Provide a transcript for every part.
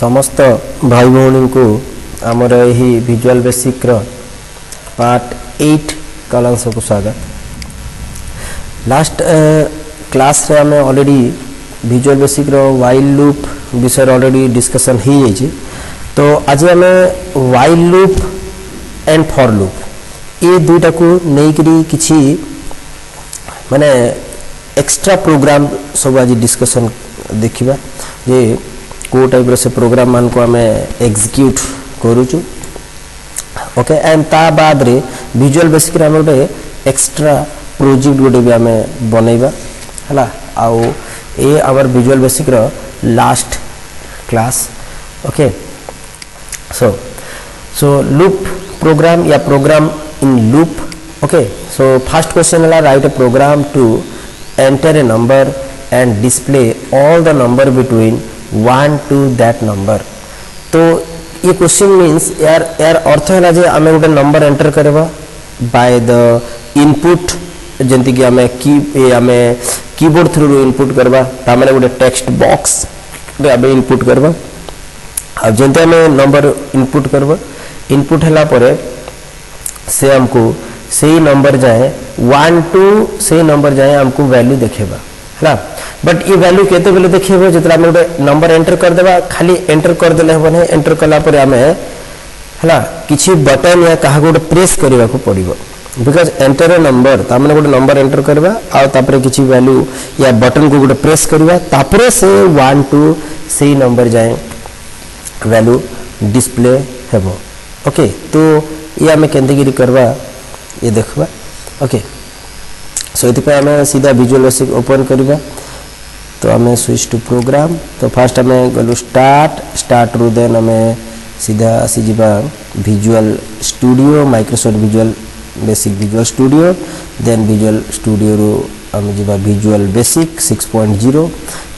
समस्त भाई भौणी को आमर यही विजुअल बेसिक पार्ट 8 क्लास को स्वागत। लास्ट क्लास रे आम already visual basic while loop विषय ऑलरेडी डिस्कशन हो जाइए। तो आज आम while loop and for loop ये दुईटा को नहीं किसी माने एक्स्ट्रा प्रोग्राम सब आज डिस्कशन देखिबा जे को टाइप से प्रोग्राम मान को आम एग्जीक्यूट करूचु। ओके एंड ता बाद रे विजुअल बेसिक रे गोटे एक्स्ट्रा प्रोजेक्ट गोटे भी आम बनैबा हला आउ ए आवर विजुअल बेसिक रो last class. Okay so loop program या program in loop. Okay so first question है write a program to enter a number and display all the number between 1 to that number। तो ये question means यार अर्थ है जे आम गोटे number enter करवा by the input जंती कि आम कीबोर्ड थ्रू इनपुट करवा तामाने गोटे टेक्स्ट बॉक्स रे आम इनपुट करवा आ जंती आम नंबर इनपुट करवा इनपुट हला परे से हमको सही नंबर जाए 1 to सही नंबर जाए हमको वैल्यू देखेबा हला। बट ये वैल्यू केते बेले देखिबो जेतरा हम गोटे नंबर एंटर कर देबा खाली एंटर कर देले हो नै एंटर कला पर हमें हला किछि बटन या कहा गोटे प्रेस करबा को पड़िबो बिकॉज़ एंटर ए नंबर ता माने गोटे नंबर एंटर करबा आ तापरे किछि वैल्यू या बटन को गोटे प्रेस करबा तापरे से 1 to सही नंबर जाए वैल्यू डिस्प्ले हेबो। ओके तो ये हमें केंतिगिरी करबा ये देखबा। ओके सो इति पे हमें सीधा विजुअल बेसिक ओपन करबा। तो हमें स्विच टू प्रोग्राम तो फर्स्ट हमें गलु स्टार्ट रु देन हमें सीधा आसी जिबा visual studio Microsoft visual basic visual studio then visual studio रु हमें जिबा विजुअल बेसिक 6.0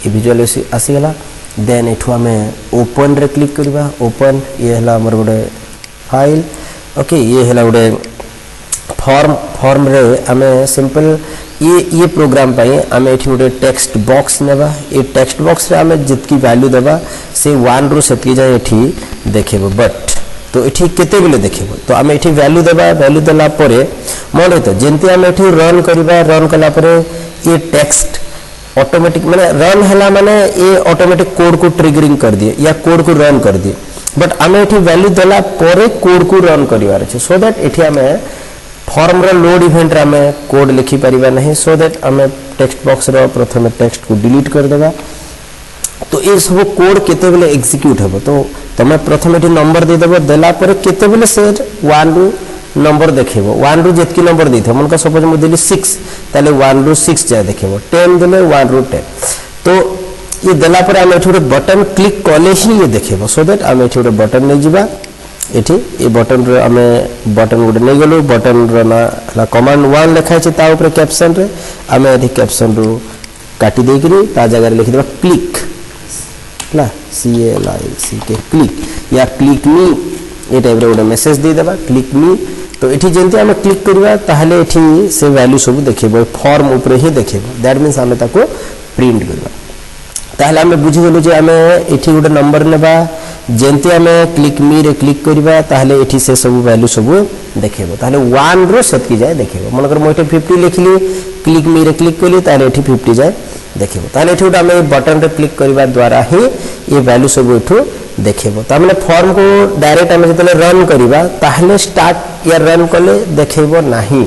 ये विजुअल बेसिक आसी गला। देन एठु हमें ओपन रे क्लिक करबा। ओपन ये हला हमर गोटे फाइल। ओके ये हला गोटे फॉर्म रे हमें सिंपल ये प्रोग्राम पाई आम एठी गोटे टेक्स्ट बॉक्स नेबा। ये टेक्स्ट बॉक्स रे आम जितकी वैल्यू देबा से 1 रु सेतकी जाय एठी देखेबो। बट तो एठी केते बेले देखेबो तो आम एठी वैल्यू देबा। वैल्यू देला परे मन तो जेंती आम एठी रन करबा रन कला परे ये टेक्स्ट ऑटोमेटिक माने रन हला माने ये ऑटोमेटिक कोड को ट्रिगरिंग कर दिए या कोड को रन कर दिए। बट आम एठी वैल्यू देला परे कोड को रन करिवार छै सो दैट एठी आम फॉर्म रो लोड इवेंट रे हमें कोड लिखि परिबा नहीं सो दैट हमें टेक्स्ट बॉक्स रो प्रथम टेक्स्ट को डिलीट कर देबा। तो ये सब कोड केते बेले एग्जीक्यूट हेबो तो तमे प्रथम एठी नंबर दे देबो देला पर केते बेले से 1 रु नंबर देखेबो 1 रु जेतकी नंबर देथो मनका सपोज म देली 6 ताले 1 रु 6 जाय देखेबो 10 देले 1 रु 10। तो ये देला पर हम एठी बटन क्लिक कले ही ये देखेबो सो दैट हम एठी बटन नै जिबा एठी ये बटन रे आमे बटन गोटे नहीं गलो बटन रो ना कमांड 1 लिखा छै ता ऊपर कैप्शन रे आमे एठी कैप्शन रो काटी दे करी ता जगह रे लिखि देबा क्लिक ला CLICK क्लिक या क्लिक मी ये टाइप रे गोटे मेसेज दे देबा क्लिक मी। तो एठी जेंती आमे क्लिक करबा ताहले एठी से वैल्यू सब देखेबो फॉर्म ऊपर ही देखेबो दैट मींस आमे ताको प्रिंट करबा। ताहले आमे बुझि गेलु जे आमे एठी गोटे नंबर नेबा जेंती आमे क्लिक मी रे क्लिक करबा ताहले एठी से सब वैल्यू सब देखेबो ताहले 1 रो सेतकी जाय देखेबो मनकर म एठी 50 लिखली क्लिक मी रे क्लिक करली ताहले एठी 50 जाय देखेबो ताहले एठी उडा आमे बटन रे क्लिक करबा द्वारा ही ये वैल्यू सब एठो देखेबो। ता माने फॉर्म को डायरेक्ट आमे जतले रन करबा ताहले स्टार्ट या रन करले देखेबो नाही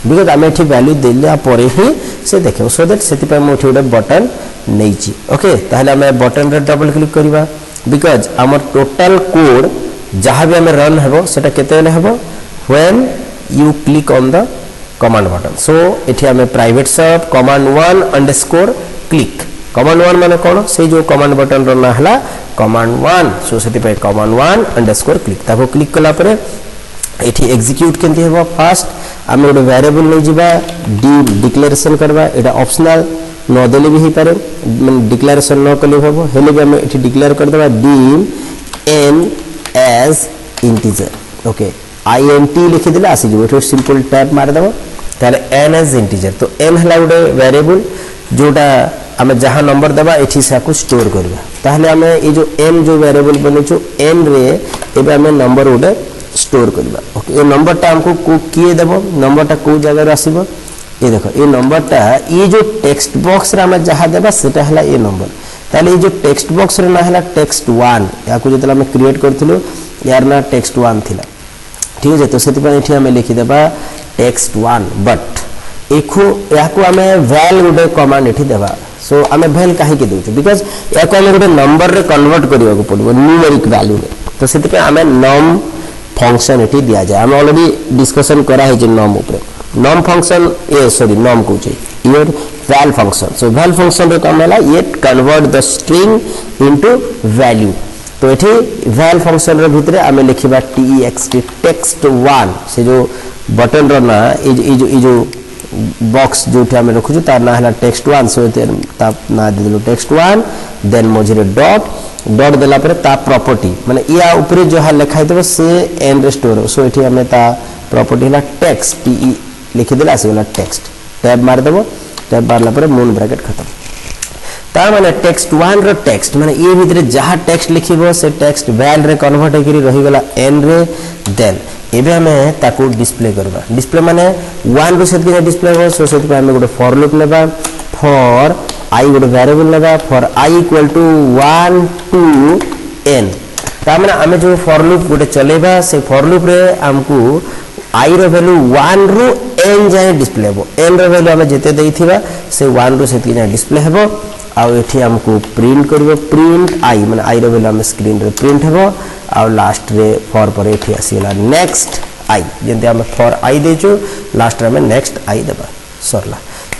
बिकॉज़ आमे एठी वैल्यू देला परे ही से देखेबो सो दैट सेति पे म एठी उडा बटन नैची। ओके ताहले आमे बटन रे डबल क्लिक करबा बिकॉज़ आमर टोटल कोड जहाँ भी हमें रन हेबो सेटा केते बेले हेबो when you click on the command button. So एठी हमें प्राइवेट सब कमांड 1 अंडरस्कोर क्लिक कमांड 1 माने कोन से जो कमांड बटन रो ना हला कमांड 1 सो सेति पे कमांड 1 अंडरस्कोर क्लिक ताको क्लिक कला परे एठी एग्जीक्यूट केंती हेबो फास्ट हमें गोटे वेरिएबल नै जिबा डिक्लेरेशन करबा एटा ऑप्शनल न देले भी ही पारे मन डिक्लेरेशन न कले होबो हेले भी हम एठी डिक्लेयर कर देबा dim n as integer। Okay int लिखि देले आसी जबो एठो सिंपल टैब मार देबो ताले n as integer। तो n हला गोटे वेरिएबल जोटा हमें जहां नंबर देबा एठी से को स्टोर करबा ताहले आमे ए जो n जो वेरिएबल बनेछु n रे एबे आमे नंबर उडे स्टोर करबा। ओके ए नंबर टा हमको को किए देबो नंबर टा को जगह रे आसीबो ये देखो ये नंबर टा ये जो टेक्स्ट बॉक्स रे आमे जहा देबा सेटा हला ये नंबर ताले ये जो टेक्स्ट बॉक्स रे ना हला टेक्स्ट 1 या को जतला आमे क्रिएट करथिलु यार ना टेक्स्ट 1 थिला ठीक है। तो सेति पर एठी आमे लिखि देबा टेक्स्ट 1 बट एखो या को आमे वैल गुडे कमांड एठी देबा। सो आमे वैल काहे के देउछु बिकॉज़ या को आमे गुडे नंबर रे कन्वर्ट करियो को पड़बो न्यूमेरिक वैल्यू रे। तो सेति पे आमे नम फंक्शन एठी दिया जाय आमे ऑलरेडी डिस्कशन करा है जे नम ऊपर नम फंक्शन ए सॉरी नम को छै your val function. So val function रे काम होला ये convert the string into value. तो एठी वैल फंक्शन रे भितरे आमे लिखिबा टेक्स्ट टेक्स्ट 1 से जो बटन रो ना ई जो बॉक्स जो आमे रखु तार ना हला टेक्स्ट 1 सो ता ना देलो टेक्स्ट 1 देन मझरे डॉट डॉट देला पर ता प्रॉपर्टी माने या ऊपर जो है लिखाइ देबो से एन रे स्टोर। सो एठी हमें ता प्रॉपर्टी हला टेक्स्ट टी लिखि देला से वाला टेक्स्ट टैब मार देबो टैब मारला पर मून ब्रैकेट खत्म। ता माने टेक्स्ट 1 रो टेक्स्ट माने ए भितरे जहा टेक्स्ट लिखिबो से टेक्स्ट वैल रे कन्वर्ट होकरी रहि गेला एन रे देन एबे हमें ताको डिस्प्ले करबा। डिस्प्ले माने 1 रो सेत के डिस्प्ले हो सो सेत पे हमें गोटे फॉर लूप लेबा फॉर आई गोटे वेरिएबल लेबा for i equal to 1 to n ता माने हमें जो फॉर लूप गोटे चलेबा से फॉर लूप रे हमको आई रो वैल्यू 1 रो n जाय डिस्प्ले हो n रो वैल्यू हमें जेते देइथिबा से 1 रो सेत के डिस्प्ले हेबो आ एठी हमको प्रिंट करबो प्रिंट आई माने आई रो वैल्यू हम स्क्रीन रे प्रिंट हेबो आ लास्ट रे फॉर पर एठी आसीला नेक्स्ट आई जेंते हम फॉर आई देचो लास्ट रे हम नेक्स्ट आई देबा सरला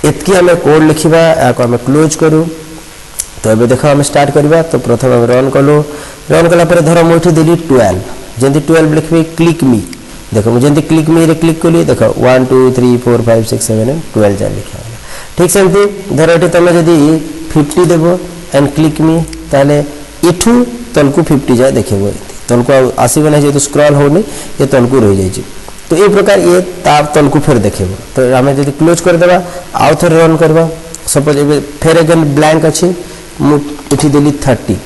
एतकी हमें कोड लिखिबा या को हम क्लोज करू। तो एबे देखो हम स्टार्ट करबा। तो प्रथम हम रन कलो रन कला पर धर मोठी देली 12 जेंति 12 लिखबे क्लिक मी देखो मु जेंति क्लिक मी रे क्लिक कली देखो 1 2 3 4 5 6 7 8 12 जा लिखा ठीक सेंति धर एठी तमे जदी 50 देबो एंड क्लिक मी ताले इठू तलकू 50 जाय देखबो तलकू आसीबे नै जे तो स्क्रॉल होनी ये तलकू रह जाय छी। तो ये प्रकार ये ताप तलकू फिर देखेबो। तो हमें जदी क्लोज कर देबा आउ थर रन करबा सपोज ए फिर अगेन ब्लैंक अछि मु इठी देली 30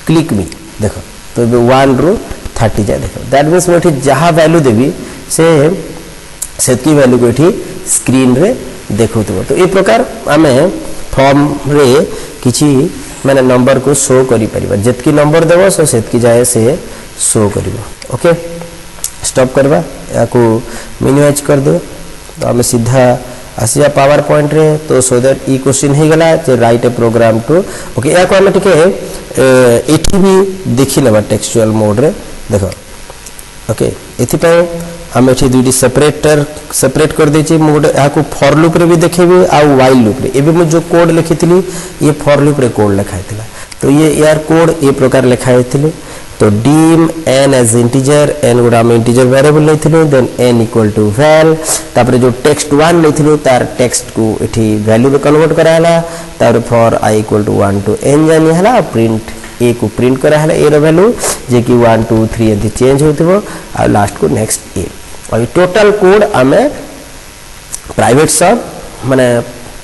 क्लिक मी देखो तो ए 1 रो 30 जाय देखो दैट मींस मु इठी जहा वैल्यू देबी से सेतकी वैल्यू को इठी स्क्रीन रे देखोतबो। तो ए प्रकार हमें फॉर्म रे किछि माने नंबर को शो करि परिबा जेतकी नंबर देबो सो सेतकी जाय से शो करिवो। ओके स्टॉप करवा या को मिनिमाइज कर दो। तो हमें सीधा आसिया पावर पॉइंट रे। तो सो दैट ई क्वेश्चन हे गला जे write a program to okay या को हम टिके एठी भी देखि लेबा टेक्सचुअल मोड रे देखो ओके एथि पे हम एठी दुडी सेपरेट कर देछि मोड या को फॉर लूप रे भी देखेबे आ व्हाइल लूप रे एबे मु जो कोड लिखितली ये फॉर लूप रे कोड लिखाइतला। तो ये यार कोड ए प्रकार लिखाइतले। तो dim n as integer n गुडा हम इंटीजर वेरिएबल लेथिलु then n equal to val तापर जो टेक्स्ट 1 लेथिलु तार टेक्स्ट को एठी वैल्यू में कन्वर्ट कराला तार for i equal to 1 to n जानी हला प्रिंट a को प्रिंट करा हला a रो वैल्यू जे कि 1 2 3 एंती चेंज होतिबो आ लास्ट को नेक्स्ट a और टोटल कोड हमें प्राइवेट सब माने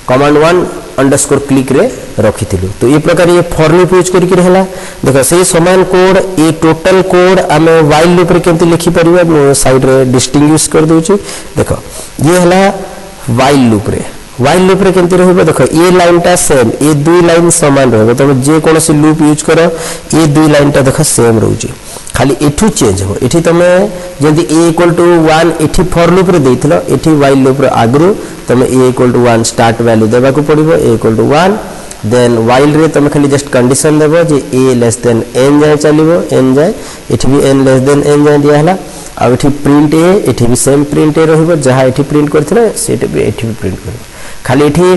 कमांड 1 अंडरस्कोर क्लिक रे रखिथिलु। तो ये प्रकार ये फॉर लूप यूज करके रहला देखो से समान कोड ये टोटल कोड हमें व्हाइल लूप रे केमति लिखि परिबा मो साइड रे डिस्टिंग्विश कर दोछि देखो ये हला व्हाइल लूप रे केमति रहबो देखो ये लाइन टा सेम ये दुई लाइन समान रहबो तो जे कोनोसी लूप यूज करो ये दुई लाइन टा देखो सेम रहउछि खाली एठू चेंज हो एठी तमे जदी a इक्वल टू 1 एठी फॉर लूप रे देइथलो एठी व्हाइल लूप रे आगरु तमे a equal to 1 start value देबा को पड़िबो a equal to 1 then while रे तमे खाली जस्ट कंडीशन देबो जे a लेस देन n जाय चलिबो n जाय एठी भी n लेस देन n जाय दिया हला आ एठी प्रिंट a एठी भी सेम प्रिंट a रहबो जहा एठी प्रिंट करथले सेट भी एठी भी प्रिंट करबो खाली एठी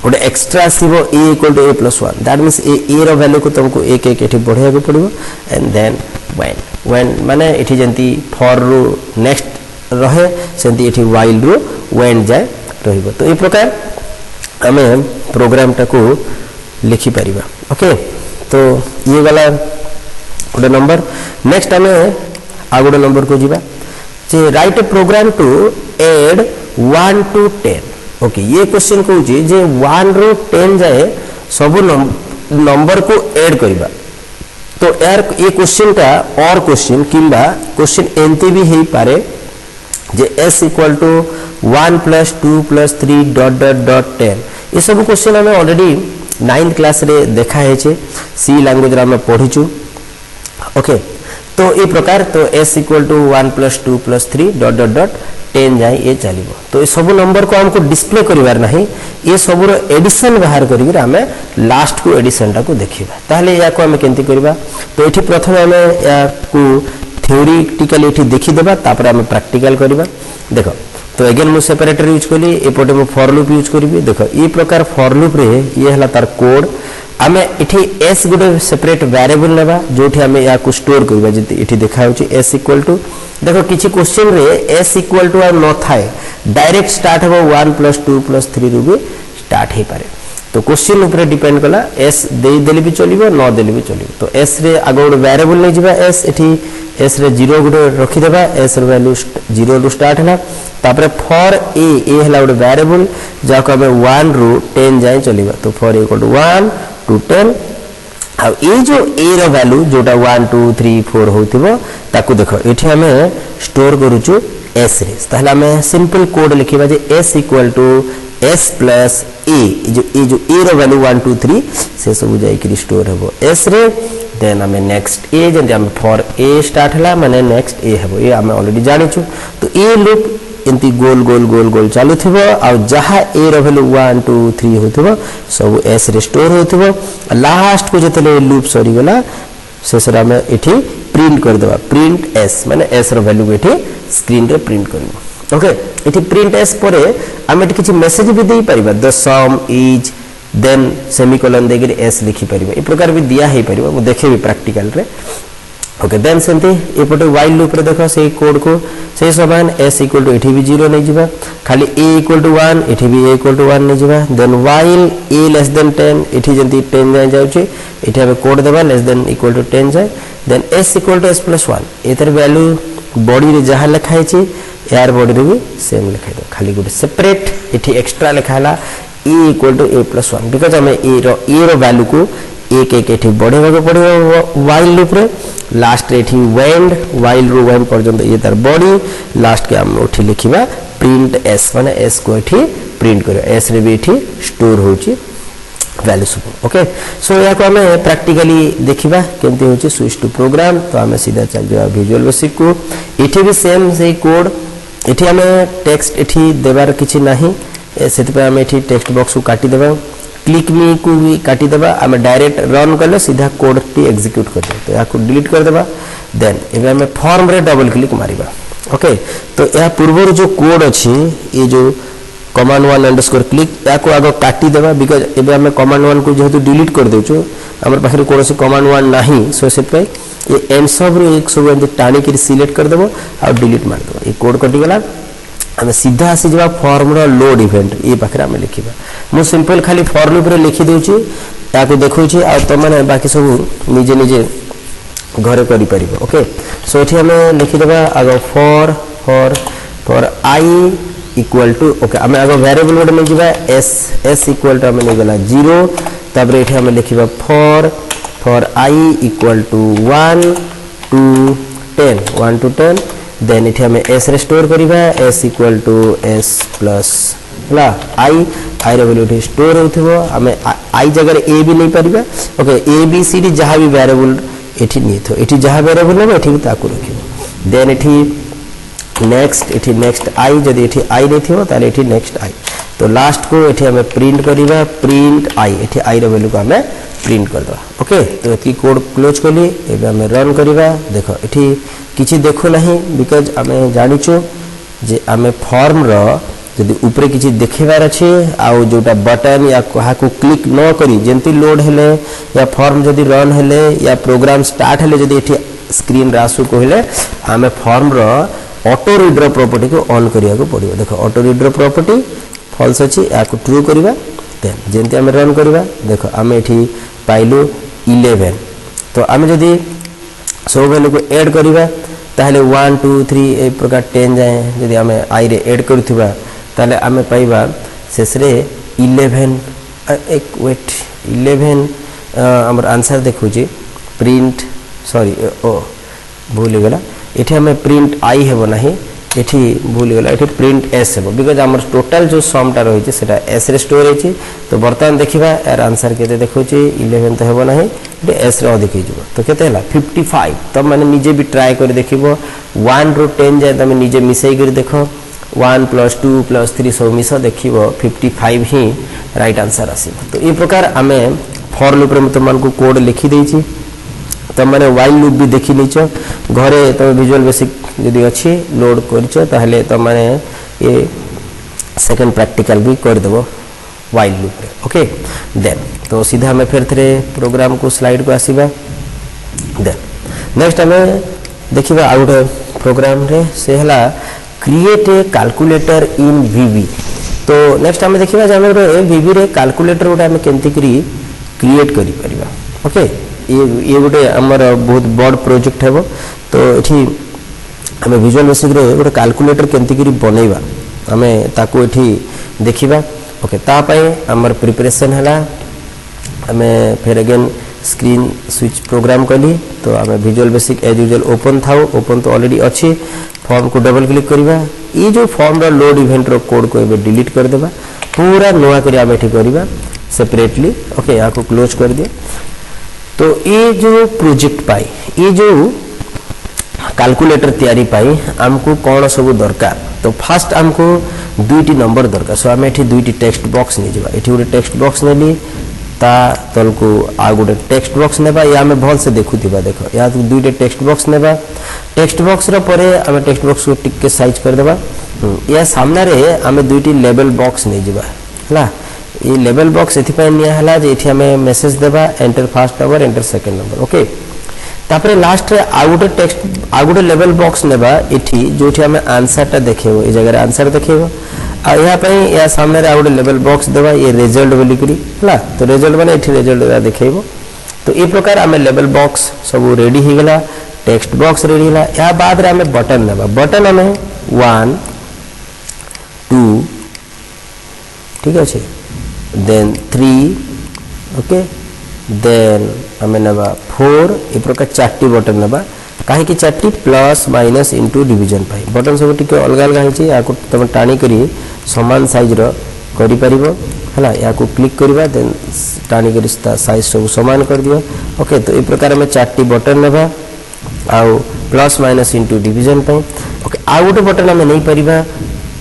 ओडे एक्स्ट्रा सिबो a equal to a plus 1 that means a रो वैल्यू को तुमको एक एक एठी बढ़िया को पड़िबो एंड देन when माने एठी जंती फॉर रो नेक्स्ट रहे सेंती एठी व्हाइल रो when जाय रहइबो। तो ए प्रकार हमें प्रोग्राम टा को लिखि परिबा। ओके तो ये वाला गोटे नंबर नेक्स्ट हमें आ गोटे नंबर को जीवा जे write a program to add 1 to 10। Okay ये क्वेश्चन कहूची जे 1 रो 10 जाए सब नंबर को ऐड करबा तो यार ये क्वेश्चन का और क्वेश्चन किंबा क्वेश्चन एंती भी हे पारे जे s इक्वल टू 1 + 2 + 3 ... 10 ये सब क्वेश्चन हमें ऑलरेडी 9th क्लास रे देखा है सी लैंग्वेज रे हम पढ़ीचु ओके तो ये प्रकार तो s इक्वल टू 1 + 2 + 3 ... 10 जाए ये चलिबो तो ये सब नंबर को हमको डिस्प्ले करिवार नहीं ये सब रो एडिशन बाहर करिक हमें लास्ट को एडिशन टा को देखिबा ताहले या को हम केंती करबा तो एठी प्रथम हमें या को थ्योरेटिकली एठी देखि देबा तापर हम प्रैक्टिकल करबा देखो तो अगेन मु सेपरेटर यूज कली एपटे मु फॉर लूप यूज करबी देखो ये प्रकार फॉर लूप रे ये हला तार कोड आमे इठी s गुडे सेपरेट वेरिएबल लेबा जोठी हमें या को स्टोर करबा जति इठी देखा होची s इक्वल टू देखो किछि क्वेश्चन रे s इक्वल टू आ न थाए डायरेक्ट स्टार्ट हो 1 + 2 + 3 रु भी स्टार्ट हे पारे तो क्वेश्चन ऊपर डिपेंड कला s दे देली भी चलिबो न देली भी चलिबो तो s रे आगो गुडे वेरिएबल नै जिबा s इठी s रे 0 गुडे रखि देबा s रे वैल्यू 0 रु स्टार्ट हला तापर फॉर a हला गुडे वेरिएबल जाको हमें 1 रु 10 जाय चलिबा तो फॉर इक्वल टू 1 to 10 आ ये जो a रो वैल्यू जोटा 1 2 3 4 होतिबो ताकू देखो एठी हमें स्टोर करूचु s रे ताहले हमें सिंपल कोड लिखिबा जे s equal to s plus a जो a रो वैल्यू 1 2 3 से सब जाई कि स्टोर हेबो s रे देन हमें नेक्स्ट a जे हम फॉर a स्टार्ट हला माने नेक्स्ट a हेबो ये हमें ऑलरेडी जानिछु तो a लूप एंती गोल गोल गोल गोल चालू थिबो आ जहा a रो वैल्यू 1 2 3 होथिबो सब s रे स्टोर होथिबो लास्ट को जतले लूप सरी गला शेषरा में एठी प्रिंट कर देबा प्रिंट s माने s रो वैल्यू एठी स्क्रीन रे प्रिंट करबो ओके एठी प्रिंट s परे हम एठी किछि मेसेज भी देई परिबा the sum is then semicolon देगिर s लिखि परिबा ए प्रकार भी दिया हे परिबा मु देखेबी प्रैक्टिकल रे ओके देन सेंती एपटे व्हाइल लूप रे देखो से कोड को से समान s इक्वल टू एठी भी 0 नै जिबा खाली a इक्वल टू 1 एठी भी a इक्वल टू 1 नै जिबा then while a less than 10 एठी जंती 10 जाय जाउची एठी हम कोड देबा लेस देन इक्वल टू 10 जाय then s equal to s + 1 एतर वैल्यू बॉडी रे जहा लिखाइ छी यार बॉडी रे भी सेम लिखाइ दो खाली गुड सेपरेट एठी एक्स्ट्रा लिखाला a equal to a + 1 because हमें a रो वैल्यू को एक एक एठी बढ़ेबा पड़िबो व्हाइल लूप रे लास्ट रे एठी वेंड व्हाइल रो वेंड पर्यंत ये तार बॉडी लास्ट के हम उठी लिखिबा प्रिंट s माने s को एठी प्रिंट करियो s रे भी एठी स्टोर होची वैल्यू सब ओके सो या को हमें प्रैक्टिकली देखिबा केमती होची स्विच टू प्रोग्राम तो हमें सीधा चल जावा विजुअल बेसिक को एठी भी सेम से कोड एठी हमें टेक्स्ट एठी देबार किछि नाही सेति पे हम एठी टेक्स्ट बॉक्स को काटी देबा क्लिक मी को भी काटी देबा हम डायरेक्ट रन करले सीधा कोड टी एग्जीक्यूट कर दे तो या को डिलीट कर देबा देन एबे हम फॉर्म रे डबल क्लिक मारिबा ओके तो या पूर्व जो कोड अछि ये जो कमांड 1 क्लिक या को आगो काटी देबा बिकॉज़ एबे हम कमांड 1 को जेहेतु डिलीट कर देछु हमर पाखरे कोनोसी कमांड 1 नाही सो से पे ये एंड सब रो एक सब एंड टाणी के सिलेक्ट कर देबो और डिलीट मार देबो ये कोड कटि गेला हम सीधा आसी जबा फॉर्म रो लोड इवेंट ये पाखरे हम लिखिबा मु सिंपल खाली फॉर लूप रे लिखि देउची या को देखौची आ त माने बाकी सब निजे निजे घरे करि परिबो ओके सो एठी हम लिखि देबा आगो for i equal to okay हम आगो वेरिएबल गोटे नै जिबा s इक्वल टू हम नै गला 0 तबरे एठी हम लिखिबा for i equal to 1 to 10 then इथे हमें s रे स्टोर करिबा s equal to s plus ला i रे वैल्यू स्टोर होथिबो हमें i जगह a भी नहीं परिबा okay a b c d जहां भी वेरिएबल एठी नहीं थो एठी जहां वेरिएबल है एठी भी ताकू रखिबो देन एठी नेक्स्ट i जदी एठी i नहीं थिबो ताले एठी नेक्स्ट i तो लास्ट को एठी हमें प्रिंट करिबा प्रिंट i एठी i रे वैल्यू को हमें प्रिंट कर दो ओके तो एती कोड क्लोज कली एबे हमें रन करिबा देखो एठी किछि देखो नहीं बिकॉज़ हमें जानिचो जे हमें फॉर्म रो जदी ऊपर किछि देखिबार अछि आ जोटा बटन या कहा को क्लिक न करी जेंती लोड हेले या फॉर्म जदी रन हेले या प्रोग्राम स्टार्ट हेले जदी एठी स्क्रीन रासु कहले हमें फॉर्म रो ऑटो रीडर प्रॉपर्टी को ऑन करिया को पड़िबो देखो ऑटो रीडर प्रॉपर्टी फॉल्स अछि या को ट्रू करिबा देन जेंती हमें रन करिबा देखो हमें एठी पाइलु 11 तो हमें जदी सब वैल्यू को ऐड करिबा ताहले 1 2 3 ए प्रकार 10 जाए जदी हमें i रे ऐड करथिबा ताहले हमें पाइबा शेष रे 11 एक वेट 11 हमर आंसर देखुची प्रिंट सॉरी ओ भूल गला एठी हमें प्रिंट आई हेबो नाही एठी भूल गला एठी प्रिंट एस हेबो बिकॉज हमर टोटल जो सम टा रही सेटा एस रे स्टोर होची तो बर्तमान देखिबा यार आंसर केते देखुची 11 तो हेबो नाही एठी एस रे अधिक हिजबो तो केते हला 55 तब माने निजे भी ट्राई कर देखिबो 1 रो 10 जाय तमे निजे मिसई कर देखो 1 + 2 + 3 सब मिस देखिबो 55 ही राइट आंसर आसीबो तो ए प्रकार हमें फॉर लूप रे तुमन को कोड लिखि देछि तब मैंने वाइल लूप भी देखी नीच घरे तुम विजुअल बेसिक यदि अच्छी लोड कर ताहले तब मैंने ये सेकंड प्रैक्टिकल भी कर देबो वाइल लूप रे ओके देन तो सीधा हमें फिर थे प्रोग्राम को स्लाइड को आसीबा देन नेक्स्ट हमें देखिबा आउट प्रोग्राम रे से हला क्रिएट ए कैलकुलेटर इन वीवी तो नेक्स्ट हमें देखिबा जे हमर वीवी रे कैलकुलेटर गोटे हमें केंति करी क्रिएट करि परिबा ओके ये गोटे आमर बहुत बड़ प्रोजेक्ट है तो ये आम विजुअल बेसिक रे गोटे कैलकुलेटर केंति करी बनैबा आम ताको एठी देखिबा ओके तापाई आमर प्रिपरेशन हला आम फिर अगेन स्क्रीन स्विच प्रोग्राम कली तो आम visual basic as usual open थाउ ओपन तो ऑलरेडी अच्छी फॉर्म को डबल क्लिक करबा ये जो फॉर्म रो लोड इवेंट रो कोड को एबे डिलीट कर देबा पूरा नोआ करी आम एठी करबा सेपरेटली ओके या को क्लोज कर दिया तो ये जो प्रोजेक्ट पाई ये जो कैलकुलेटर तैयारी पाई हमको कौन सब दरकार तो फास्ट हमको दुईटी नंबर दरकार सो आम एठी दुईटी टेक्स्ट बॉक्स नहीं जावा एठी गोटे टेक्स्ट बॉक्स नेली ता तल को आ गोटे टेक्स्ट बॉक्स नेबा या हमें भल से देखुथिबा देखो या दुईटे टेक्स्ट बॉक्स नेबा टेक्स्ट बॉक्स रो परे हमें टेक्स्ट बॉक्स को टिक के साइज कर देबा या सामने रे हमें दुईटी लेबल बॉक्स नहीं जावा हला ये लेवल बॉक्स एथि निया हला जे एथि हमें मैसेज देबा enter first number enter second number okay तापरे लास्ट रे आउट टेक्स्ट आउट लेवल बॉक्स नेबा एथि जोथि हमें आंसर टा देखेबो ए जगह आंसर देखेबो आ यहा पे या सामने रे आउट लेवल बॉक्स देबा ये रिजल्ट बोली करी हला तो रिजल्ट माने एथि रिजल्ट देखेबो तो ए प्रकार हमें लेवल बॉक्स सब रेडी हो गला टेक्स्ट बॉक्स रेडी हला या बाद रे हमें बटन नेबा बटन हमें 1 2 ठीक अछि then 3 okay then हमें नबा 4 ए प्रकार चारटी बटन नबा काहे कि चारटी प्लस माइनस इनटू डिवीजन पाई बटन सब टिके अलग अलग है या को तुम टाणी करी समान साइज रो करि परिबो हला या को क्लिक करबा देन टाणी करी साइज सब समान कर दियो ओके तो ए प्रकार हमें चारटी बटन नबा आउ प्लस माइनस इनटू डिवीजन पाई ओके आ गोटे बटन हमें नहीं परिबा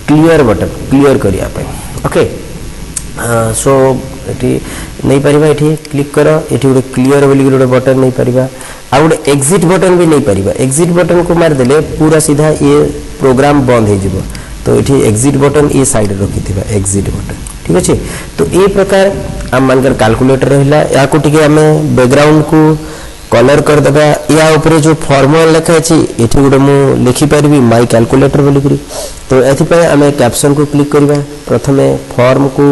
क्लियर बटन क्लियर करिया पाई ओके सो एठी नहीं परिबा एठी क्लिक करो एठी गोटे क्लियर बोली गोटे बटन नहीं परिबा आ गोटे एग्जिट बटन भी नहीं परिबा एग्जिट बटन को मार देले पूरा सीधा ये प्रोग्राम बंद हो जिवो तो एठी एग्जिट बटन ये साइड रखी थिबा एग्जिट बटन ठीक अछि तो ए प्रकार हम मानकर कैलकुलेटर रहला या को टिके हमें बैकग्राउंड को कलर कर देबा या ऊपर जो फॉर्मूला लिखा अछि एठी गोटे मु लिखि परबी माय कैलकुलेटर बोली करी तो एथि पे हमें कैप्शन को क्लिक करबा प्रथमे फॉर्म को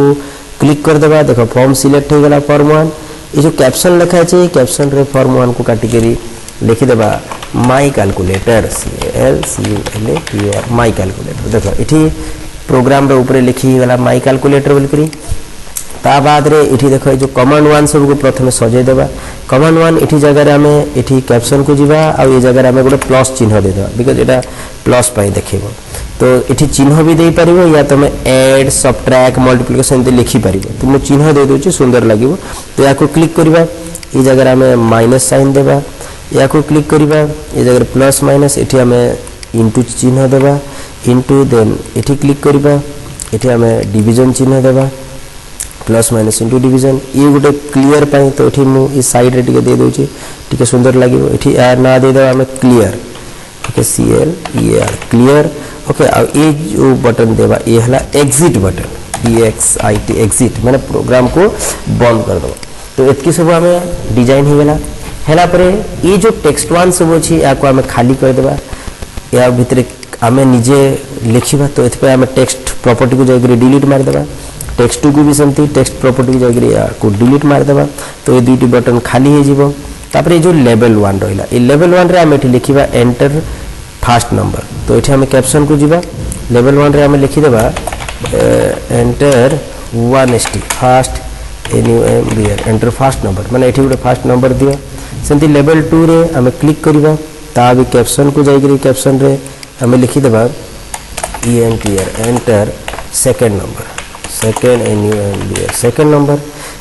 क्लिक कर देबा देखो फॉर्म सिलेक्ट हो गला फॉर्म 1 ये जो कैप्शन लिखा अछि कैप्शन रे फॉर्म 1 को काटी करी लिखि देबा my calculator CALCULATOR my calculator देखो एठी प्रोग्राम रे ऊपर लिखि गला माय कैलकुलेटर बोली करी ता बाद रे एठी देखो जो कमांड 1 सब को प्रथमे सजे देबा कमांड 1 एठी जगह रे हमें एठी कैप्शन को जिबा आ ये जगह रे हमें गोटे प्लस चिन्ह दे देबा बिकॉज़ एटा प्लस पाई देखिबो तो एठी चिन्ह भी दे परिबो या तमे ऐड सब्ट्रैक्ट मल्टीप्लिकेशन दे लिखि परिबो तुम चिन्ह दे दोछि सुंदर लागिबो तो या को क्लिक करबा ये जगह रे हमें माइनस साइन देबा या को क्लिक करबा ये जगह रे प्लस माइनस एठी हमें इनटू चिन्ह देबा इनटू देन एठी क्लिक करबा एठी हमें डिवीजन चिन्ह देबा प्लस माइनस इनटू डिवीजन ये गोटे क्लियर पाई तो एठी मु ई साइड रे टिके दे दोछि टिके सुंदर लागिबो एठी आर ना दे दो हमें क्लियर ठीक है CLEAR क्लियर ओके आ ये जो बटन देबा ये हला एग्जिट बटन EXIT एग्जिट माने प्रोग्राम को बंद कर दो तो एतकी सब हमें डिजाइन हो गेला हेला परे ये जो टेक्स्ट वन सब अछि या को हमें खाली कर देबा या भीतर हमें निजे लिखिबा तो एत पे हमें टेक्स्ट प्रॉपर्टी को जाय डिलीट मार देबा टेक्स्ट 2 को भी सेमती टेक्स्ट प्रॉपर्टी को जाय को डिलीट मार देबा तो ये दुईटी बटन खाली हो जिवो तापर जो लेवल 1 रहिला ए लेवल 1 रे हम एठी लिखिबा एंटर फर्स्ट नंबर तो एठी हम कैप्शन को जिबा लेवल 1 रे हम लिखि देबा enter 1ST first NUMBR enter fast number माने एठी गोटे फास्ट नंबर दियो सेंती लेवल 2 रे हमें क्लिक करबा ता भी कैप्शन को जाई कैप्शन रे हमें लिखि देबा ENTR enter second number second NUMBR second number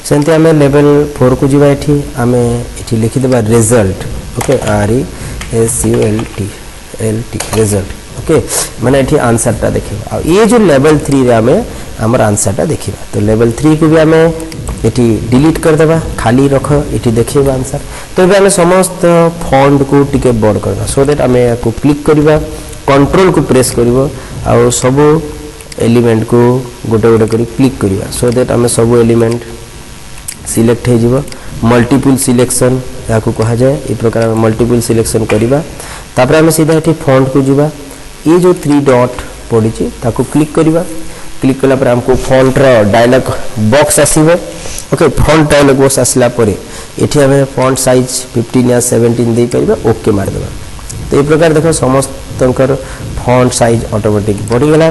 सेंती हमें लेवल 4 को जीवा एठी लिखि देबा result okay RESULT result okay माने एठी आंसर टा देखिबा आ ये जो लेवल 3 रे हमें हमर आंसर टा देखिबा तो लेवल 3 को भी हमें एठी डिलीट कर देबा खाली रख एठी देखिबा आंसर तो भी हमें समस्त फॉन्ट को टिके बड़ करबा सो दैट हमें को क्लिक करबा कंट्रोल को प्रेस करबो आ सब एलिमेंट को गोटे गोटे करी क्लिक करबा सो दैट हमें सब एलिमेंट सिलेक्ट हो जिवो मल्टीपल सिलेक्शन या को कहा जाए ई प्रकार में मल्टीपल सिलेक्शन करबा तापर हमें सीधा एठी फॉन्ट को जिबा ये जो 3 डॉट पड़ी ताको क्लिक करबा क्लिक कला पर हमको फॉन्ट रो डायलॉग बॉक्स आसीबो ओके फॉन्ट डायलॉग बॉक्स आसला परे एठी हमें फॉन्ट साइज 15 या 17 दे परबा ओके मार देबा तो ये प्रकार देखो समस्त तंकर फॉन्ट साइज ऑटोमेटिक बढ़ी गला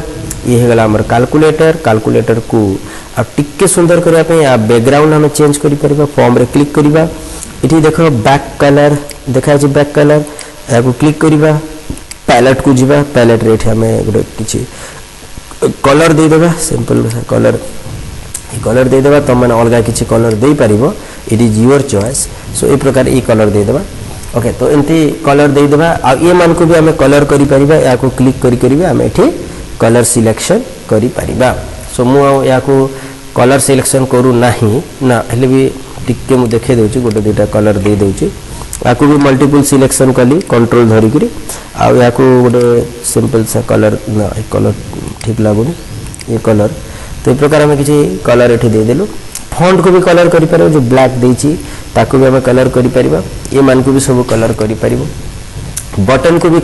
ये गला हमर कैलकुलेटर को अब टिक्के सुंदर करबा पे आ बैकग्राउंड हमें चेंज करि परबा फॉर्म रे क्लिक करबा एठी देखो बैक कलर देखा जे बैक कलर को क्लिक करबा पैलेट को जीवा पैलेट रे हमें गोटे किछि कलर दे देबा सिंपल कलर कलर दे देबा तो माने अलगा किछि कलर दे परिबो it is your choice so ए प्रकार ई कलर दे देबा ओके तो एंती कलर दे देबा आ ये मान को भी हमें कलर करि परिबा या को क्लिक करि करिबा हमें एठी कलर सिलेक्शन करि परिबा सो मु या को कलर सिलेक्शन करू नाही ना हले भी टिक्के मु देखे देउची गोटे दुटा कलर दे देउची याकू भी मल्टीपल सिलेक्शन कली कंट्रोल धरी करी आ याकू गोटे सिंपल सा कलर ना कलर ठीक लागुनी ये कलर तो ये प्रकार हमें किसी कलर एठी दे देलु फॉन्ट को भी कलर करि पारो जो ब्लैक देची ताको भी हमें कलर करि परिबा ये मान को भी सब कलर करि परिबो बटन को भी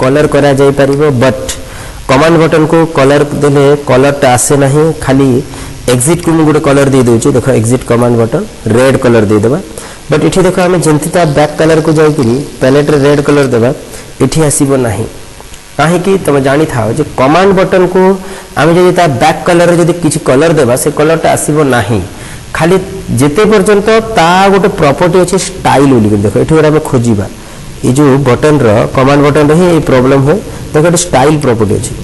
कलर करा जाय परिबो बट कमांड बटन को कलर देले कलर टा आसे नहीं खाली एग्जिट को मु गोटे कलर दे दोची देखो exit command button red colour दे देबा बट इठी देखो हमें जंतिता बैक कलर को जाई करी पैलेट रे रेड कलर देबा इठी आसीबो नाही काहे कि तुम जानि थाओ जे कमांड बटन को हमें जदि ता बैक कलर रे जदि किछि कलर देबा से कलर टा आसीबो नाही खाली जेते पर्यंत ता गोटे प्रॉपर्टी अछि स्टाइल बोली देखो इठी हमें खोजिबा ये जो बटन रो कमांड बटन रे ही प्रॉब्लम हो देखो स्टाइल प्रॉपर्टी अछि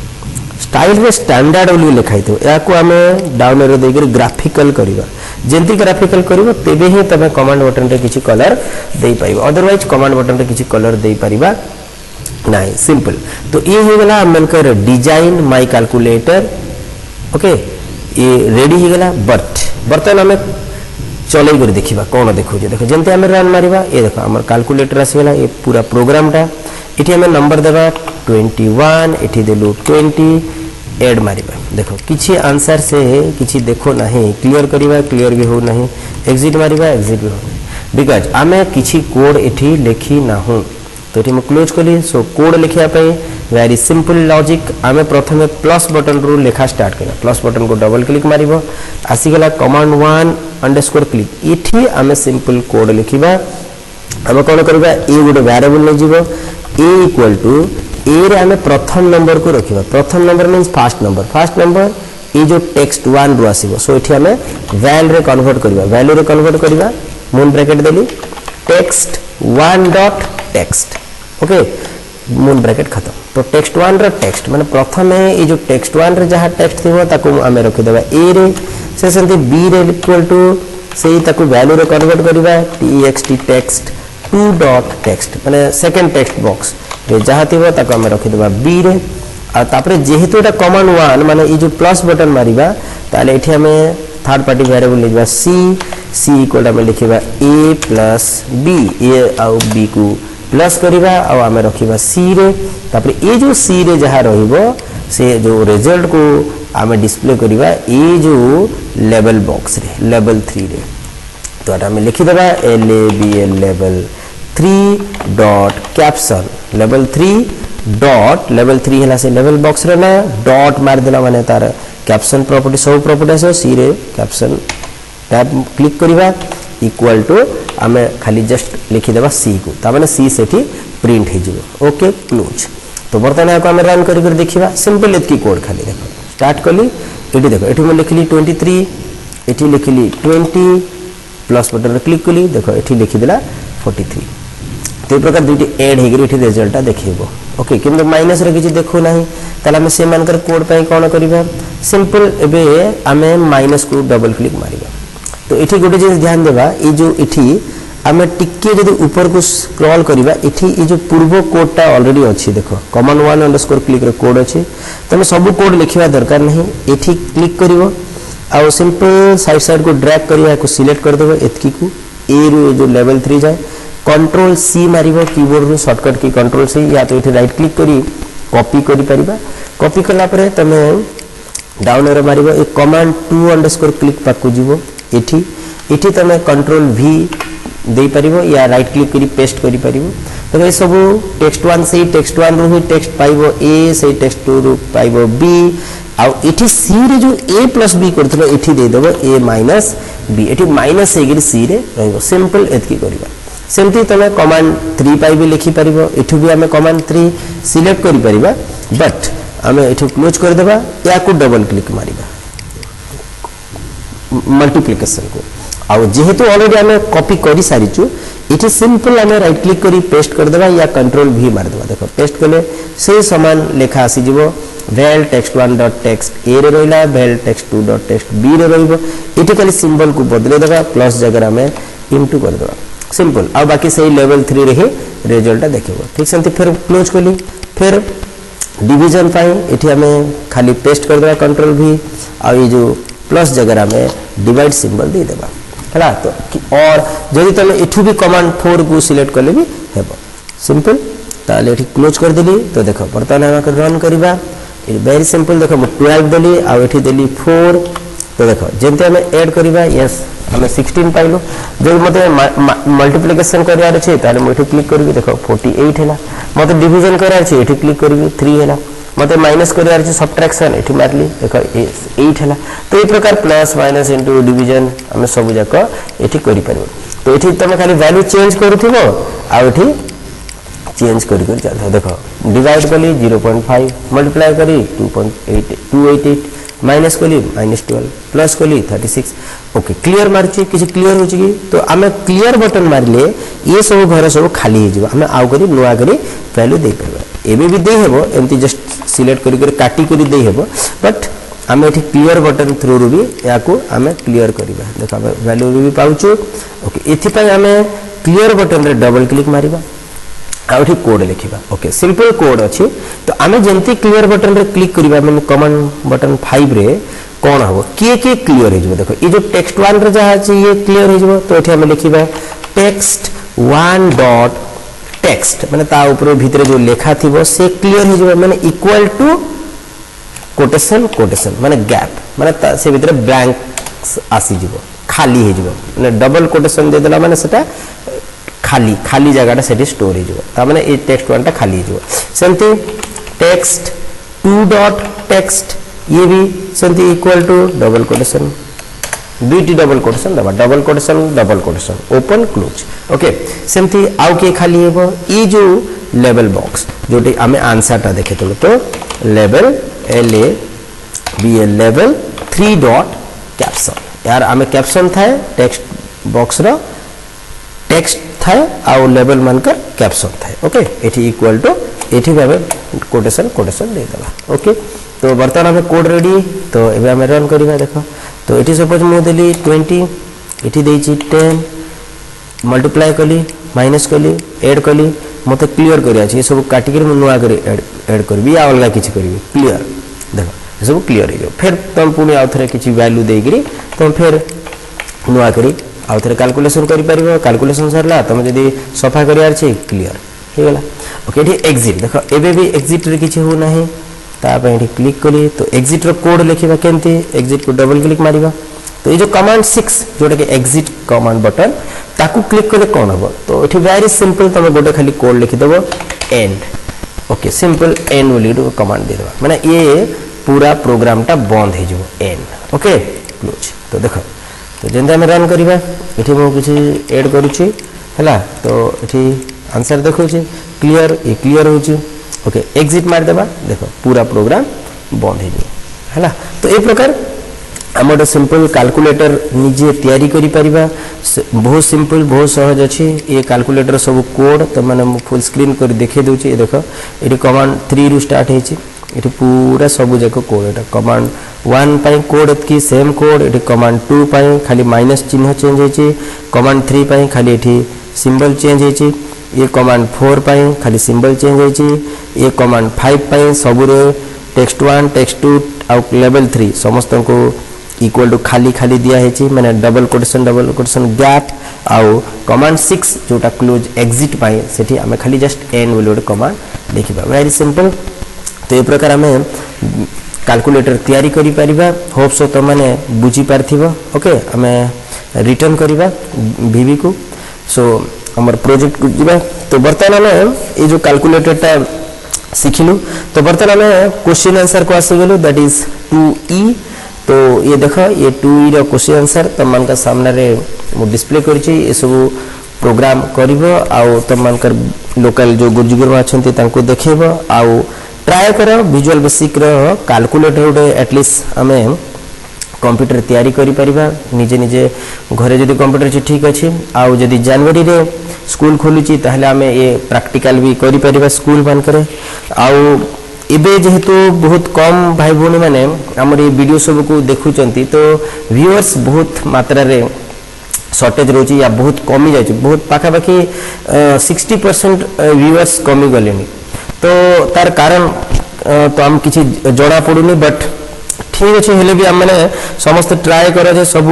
स्टाइल रे स्टैंडर्ड बोली लिखाई थो या को हमें डाउन रे देकर ग्राफिकल करिबा जेंती ग्राफिकल करिबो तेबे ही तमे कमांड बटन रे किछि कलर देई पाइबो अदरवाइज कमांड बटन रे किछि कलर देई परिबा नहीं सिंपल तो ये हो गला हमनकर डिजाइन माय कैलकुलेटर ओके ये रेडी हो गला बट बर्तन हमें चलै कर देखिबा कोन देखो जे देखो जेंती हमें रन मारिबा ये देखो हमर कैलकुलेटर आसी गला ये पूरा प्रोग्राम टा इठी हमें नंबर देबा 21 इठी देलु 20 ऐड मारिबा देखो किछि आंसर से किछि देखो नहीं क्लियर करिबा क्लियर भी हो नहीं एग्जिट मारिबा एग्जिट भी हो नहीं बिकॉज़ आमे किछि कोड इठी लेखि ना हो तो इठी म क्लोज कली सो कोड लिखिया पे वेरी सिंपल लॉजिक आमे प्रथमे प्लस बटन रो लेखा स्टार्ट करा प्लस बटन को डबल क्लिक मारिबो आसी गला कमांड 1 क्लिक इठी आमे सिंपल कोड लिखिबा हम कोन करबा ए गोटे वेरिएबल ले जीवो a इक्वल टू ए रे हमें प्रथम नंबर को रखिबा प्रथम number means first number A जो टेक्स्ट 1 रो आसीबो सो इठी हमें वैल रे कन्वर्ट करबा वैल्यू रे कन्वर्ट करबा मून ब्रैकेट देली text 1 dot text okay moon bracket खत्म तो टेक्स्ट 1 रो टेक्स्ट माने प्रथमे ए जो टेक्स्ट 1 रे जहा टेक्स्ट थिबो ताको हमें रखि देबा ए रे से सेंती बी रे इक्वल टू सेही ताको वैल्यू रे कन्वर्ट करबा txt टेक्स्ट 2 डॉट टेक्स्ट माने सेकंड टेक्स्ट बॉक्स रे जहा थिबो ताको हमें रखि देबा बी रे आ तापरे जेहेतु एटा कमांड 1 माने ई जो प्लस बटन मारिबा ताले एठी हमें थर्ड पार्टी वेरिएबल लिखबा सी इक्वल हमें लिखबा a प्लस b a आ b को प्लस करिबा आ हमें रखिबा सी रे तापरे ए जो सी रे जहा रहिबो से जो रिजल्ट को हमें डिस्प्ले करिबा ए जो लेवल बॉक्स रे लेवल 3 रे तो एटा हमें लिखि देबा label level 3 dot caption level 3 dot level 3 हला से लेवल बॉक्स रे ना डॉट मार देला माने तार कैप्शन प्रॉपर्टी सब प्रॉपर्टी से सी रे कैप्शन टैब क्लिक करिबा इक्वल टू हमें खाली जस्ट लिखि देबा सी को ता माने सी सेठी प्रिंट हे जिवो ओके क्लोज तो बर्तन को हमें रन करि देखिबा सिंपल एतकी कोड खाली देखो स्टार्ट कली एठी देखो एठी मैं लिखली 23 एठी लिखिली 20 प्लस बटन रे क्लिक कली देखो एठी लिखि देला 43 तो ये प्रकार दुईटी ऐड हेगरी एठी रिजल्टटा देखैबो ओके किंतु माइनस रे किछि देखो नाही ताला हम से मानकर कोड पई कोन करिबा सिंपल एबे आमे माइनस को डबल क्लिक मारिबा तो एठी गोटे जे ध्यान देबा ए जो एठी आमे टिके जदि ऊपर को स्क्रॉल करिबा एठी ए जो पूर्व कोडटा ऑलरेडी अछि देखो कॉमन वन अंडरस्कोर क्लिक रे कोड अछि तमे सब कोड लिखिबा दरकार नहीं एठी क्लिक करिवो आ सिंपल साइड साइड को ड्रैग करिया को सिलेक्ट कर देबो एतकी को ए रो जो लेवल 3 जाए कंट्रोल सी मारिबो कीबोर्ड रो शॉर्टकट की कंट्रोल सी या तो एठी राइट क्लिक करी कॉपी करि परिबा कॉपी करला परे तमे डाउन एरो मारिबो ए कमांड 2 अंडरस्कोर क्लिक पाकु जीवो एठी तमे कंट्रोल वी दे परिबो या राइट क्लिक करी पेस्ट करी परिबो तो ए सब टेक्स्ट 1 से टेक्स्ट 1 रो टेक्स्ट पाइबो ए से टेक्स्ट 2 रो पाइबो बी आ एठी सी रे जो a प्लस b करथलो एठी दे देबो a माइनस b एठी माइनस हे गिरी c रे रहइबो सिंपल एतकी करिबा सेमती तमे कमांड 3 पाइ भी लिखि परिबो एठी भी हमें कमांड 3 सिलेक्ट करि परिबा बट हमें एठी क्लोज कर देबा या को डबल क्लिक मारिबा मल्टीप्लिकेशन को आ जेहेतु ऑलरेडी हमें कॉपी करि सारिचु इट सिंपल हमें राइट क्लिक करी पेस्ट कर देबा या कंट्रोल भी मार देबा देखो पेस्ट कले से समान लेखा आसी जीवो vel text1.text a रे रहिला vel text2.text b रे रहिबो इटे खाली सिंबल को बदले देबा प्लस जगह में इनटू कर देबा सिंपल आ बाकी सही लेवल 3 रे ही रिजल्ट देखिबो ठीक सेंती फिर क्लोज कली फिर डिवीजन पाई इटे हमें खाली पेस्ट कर देबा कंट्रोल भी आ ये जो प्लस जगह में डिवाइड सिंबल दे देबा हला तो और जदि तमे इठू भी कमांड 4 को सिलेक्ट करले भी हेबो सिंपल ताले एठी क्लोज कर देली तो देखो बर्तन हम रन करिबा वेरी सिंपल देखो 12 देली आ एठी देली 4 तो देखो जेंते हम ऐड करिबा यस हम 16 पाइलो जो मते मल्टीप्लिकेशन करियार छै ताले म एठी क्लिक करबी देखो 48 हैला मते डिवीजन करियार छै एठी क्लिक करबी 3 हैला मते माइनस करियार छै सब्ट्रैक्शन एठी मारली देखो 8 हैला तो ए प्रकार प्लस माइनस इनटू डिवीजन हम सब जाक एठी करि परबो तो एठी तमे खाली वैल्यू चेंज करथिबो आ एठी चेंज करी करी चलता देखो डिवाइड कली 0.5 मल्टीप्लाई करी 288 माइनस कली -12 प्लस कली 36 ओके क्लियर मारची किसी क्लियर होची की तो हमें क्लियर बटन मारले ये सब घर सब खाली हे जिवो हमें आउ करी नुआ करी वैल्यू दे परबा एबे भी दे हेबो एमती जस्ट सिलेक्ट करी करी काटी करी दे हेबो बट हमें एठी क्लियर बटन थ्रू रू भी या को हमें क्लियर करबा देखो हमें वैल्यू भी पाउचो ओके एथि पय हमें क्लियर बटन रे डबल क्लिक मारिबा आउठी कोड लिखिबा ओके सिंपल कोड अछि तो आमे जंती क्लियर बटन रे क्लिक करिबा माने कमांड बटन 5 रे कोन हबो के क्लियर हे जबो देखो ई जो टेक्स्ट 1 रे जहा अछि ये क्लियर हे जबो तो एठी हम लिखिबा टेक्स्ट 1 डॉट टेक्स्ट माने ता ऊपर भीतर जो लेखा थिबो से क्लियर हे जबो माने इक्वल टू कोटेशन माने गैप माने से भीतर ब्लैंक आसी जबो खाली हे जबो माने डबल कोटेशन दे देला माने सेटा खाली जगह सेठी स्टोर हो जबो ता माने ए टेक्स्ट 1 टा खाली हो जबो सेंती टेक्स्ट 2 डॉट टेक्स्ट ये भी सेंती इक्वल टू डबल कोटेशन दुईटी double quotation open close okay सेंती आउ के खाली हेबो ई जो लेवल बॉक्स जोटी हमें आंसर टा देखे तो level LA BL level 3 dot caption यार हमें कैप्शन था टेक्स्ट बॉक्स रो टेक्स्ट था आ लेवल मानकर कैप्शन था ओके एठी इक्वल टू एठी भाबे कोटेशन दे देला ओके तो बर्तमान हमें कोड रेडी तो एबे हम रन करिबा देखो तो एठी सपोज मु देली 20 एठी देछि 10 मल्टीप्लाई कली माइनस कली ऐड कली मते क्लियर करिया छै सब काटी के नुआ करी ऐड करबी या अलग किछि करबी क्लियर देखो सब क्लियर हे फिर तुम पुनी आउथरे किछि वैल्यू देगिरी तुम फिर नुआ करी आउ थे कैलकुलेशन करि परिबो कैलकुलेशन सरला तुम जदी सफा करियार छै क्लियर हे गेला ओके एठी एग्जिट देखो एबे भी एग्जिट रे किछि हो नाही ता पे एठी क्लिक करी तो एग्जिट रो कोड लिखिबा केनती एग्जिट को डबल क्लिक मारिबा तो ये जो कमांड 6 जोटा के एग्जिट कमांड बटन ताकू क्लिक करले कोन हबो तो एठी वेरी सिंपल तुम गोटे खाली कोड लिखि देबो एंड ओके सिंपल एंड बोली कमांड दे देबा माने ये पूरा प्रोग्राम टा बंद हे जो एंड ओके क्लोज तो देखो तो जेंदा हम रन करिबा एठी मो किछि ऐड करूची हला तो एठी आंसर देखो छी क्लियर ए क्लियर हो छी ओके एग्जिट मार देबा देखो पूरा प्रोग्राम बंद हे जो हला तो ए प्रकार आम गोटे सिंपल कैलकुलेटर निजे तैयारी करि परिबा बहुत सिंपल बहुत सहज अच्छी ये कैलकुलेटर सब कोड तो मैंने फुल स्क्रीन कर देखे दूची देख ये कमांड 3 रु स्टार्ट होती ये पूरा सब जाक कोड ये कमांड 1 पाई कोड एतकी सेम कोड ये कमांड 2 पाई खाली माइनस चिन्ह चेंज होती कमांड 3 पाई खाली ये सिंबल चेंज होती ये कमांड 4 पाई खाली सिंबल चेंज होती ये कमांड 5 पाई सबुरे टेक्स्ट 1 टेक्स्ट 2 आउ लेवल 3 समस्त को इक्वल टू खाली खाली दिया है मैंने डबल कोटेशन गैप आउ कमांड 6 जोटा क्लोज एग्जिट पाए सेठी आमे खाली जस्ट एन बोले गोटे कमांड देखिबा वेरी सिंपल तो ये प्रकार आमे कैलकुलेटर तैयारी करि परिबा होप सो तो माने बुझी पारथिबो ओके आमे रिटर्न करिबा वीवी को सो हमर प्रोजेक्ट को जिबा तो वर्तमान में ये जो कैलकुलेटरटा सिखिलु तो वर्तमान में क्वेश्चन आंसर को आसी गेलु दैट इज 2e तो ये देख ये 2e रो क्वेश्चन आंसर तुम मान का सामने रे मु डिस्प्ले करिछि ये सब प्रोग्राम करिवो आउ तुम मान कर लोकल जो गुरुजीगुरुमा अछंती तांको देखैबो आउ ट्राई करो विजुअल बेसिक रो कैलकुलेटर उडे एटलीस्ट हमें कंप्यूटर तैयारी करि परिबा निजे निजे घरे जदी कंप्यूटर ठीक अछि आउ जदी जनवरी रे स्कूल खोलुची ताहले हमें ये प्रैक्टिकल भी करि परिबा स्कूल मान करे आउ एबे जेहेतु बहुत कम भाई भौणी मैंने आमर ये वीडियो सब को देखुचंती तो व्यूअर्स बहुत मात्रा रे शॉर्टेज रोची या बहुत कमी जाय बहुत पाखापाखि 60% व्यूअर्स कमी गले तो तार कारण तो हम किसी जना पड़ुनी बट ठीक अच्छे हेले भी आम समस्त ट्राए कर जे सब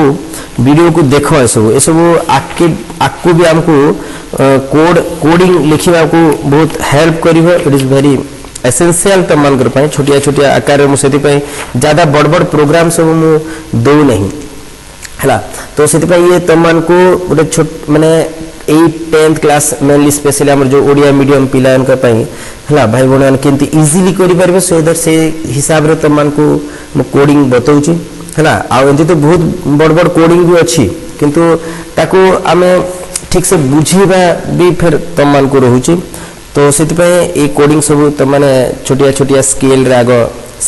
वीडियो को देख ये सब आकु भी आमको कोडिंग लिखा को बहुत हेल्प करिवो इट इज वेरी एसेंशियल तुम मान छोटिया छोटिया आकार मुझे ज्यादा बड़ बड़ प्रोग्राम सब मु दौ नहीं है तो से ये तुम मान को गोटे छोट माने 8th 10th class mainly specially आम जो ओडिया मीडियम पिला है भाई भौणी मैंने केमती इजिली करें सो इधर से हिसाब से तुम मान को कोडिंग बताऊँ है आमती तो बहुत बड़ बड़ कोडिंग भी अच्छी किंतु ताको आमे ठीक से बुझीबा भी फिर तुम मान को रोचे तो से ये कोडिंग सब तुम मैंने छोटिया छोटिया स्केल रे आग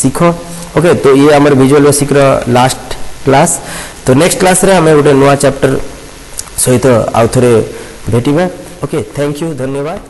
सीख ओके तो ये आमर विजुअल बेसिक लास्ट क्लास तो नेक्स्ट क्लास रे हमें गोटे नुआ चैप्टर सहित आउ थे भेटिबा ओके थैंक यू धन्यवाद।